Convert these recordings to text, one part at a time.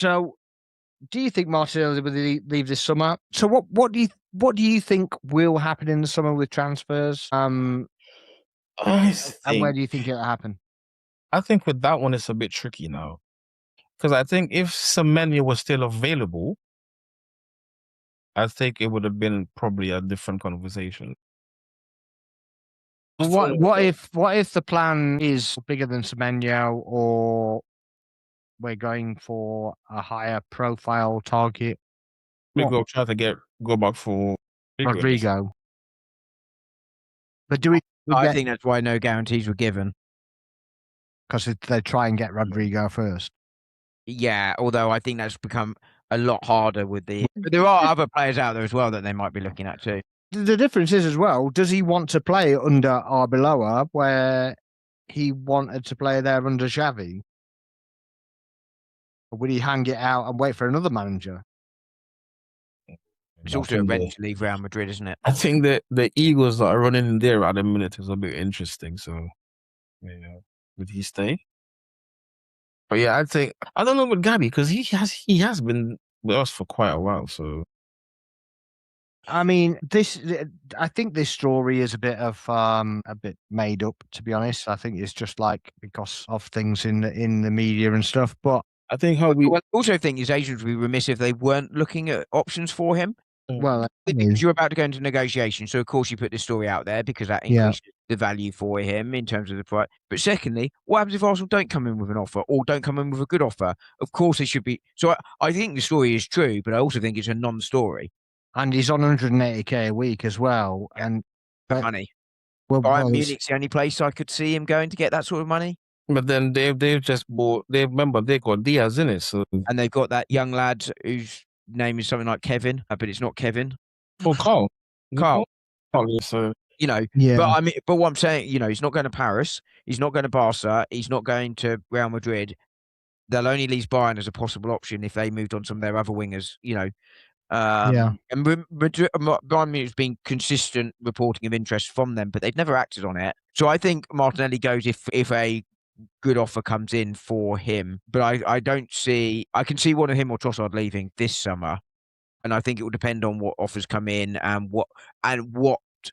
So, do you think Martinelli will leave this summer? So, what do you think will happen in the summer with transfers? I And where think do you think it'll happen? I think with that one it's a bit tricky now because I think if Semenyo was still available, I think it would have been probably a different conversation. Well, what if the plan is bigger than Semenyo, or we're going for a higher profile target? We What, go try to go back for bigger. Rodrigo? But do we I get, think that's why no guarantees were given. because they try and get Rodrigo first? Yeah, although I think that's become a lot harder with but there are other players out there as well that they might be looking at too. The difference is as well, does he want to play under Arbeloa where he wanted to play there under Xavi? Or would he hang it out and wait for another manager? It's also rent to leave Real Madrid, isn't it? I think that the Eagles that are running in there at the minute is a bit interesting. So, yeah, would he stay? But yeah, I don't know with Gabby because he has been with us for quite a while. So I mean, I think this story is a bit made up, to be honest. I think it's just like because of things in the media and stuff. But I think how we Well, I also think his agents would be remiss if they weren't looking at options for him. well, Because you're about to go into negotiation, so of course you put this story out there because that yeah, increases the value for him in terms of the price. But secondly, what happens if Arsenal don't come in with an offer or don't come in with a good offer? Of course, they should be. So I think the story is true, but I also think it's a non-story. and he's on 180K a week as well, and For money. well, Bayern Munich's the only place I could see him going to get that sort of money. But then they've just bought. They remember they got Diaz in it, so And they've got that young lad whose name is something like Kevin, but it's not Kevin. Carl. Carl. So yeah, But I mean, but what I'm saying, he's not going to Paris, he's not going to Barca, he's not going to Real Madrid. They'll only leave Bayern as a possible option if they moved on some of their other wingers, yeah. And Bayern Munich's been consistent reporting of interest from them, but they've never acted on it. So I think Martinelli goes if a good offer comes in for him, but I don't see. I can see one of him or Trossard leaving this summer, and I think it will depend on what offers come in and what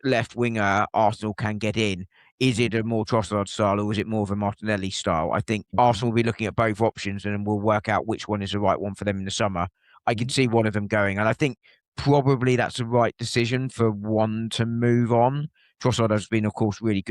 left winger Arsenal can get in. Is it a more Trossard style or is it more of a Martinelli style? I think Arsenal will be looking at both options and we'll work out which one is the right one for them in the summer. I can see one of them going, and I think probably that's the right decision for one to move on. Trossard has been, of course, really good.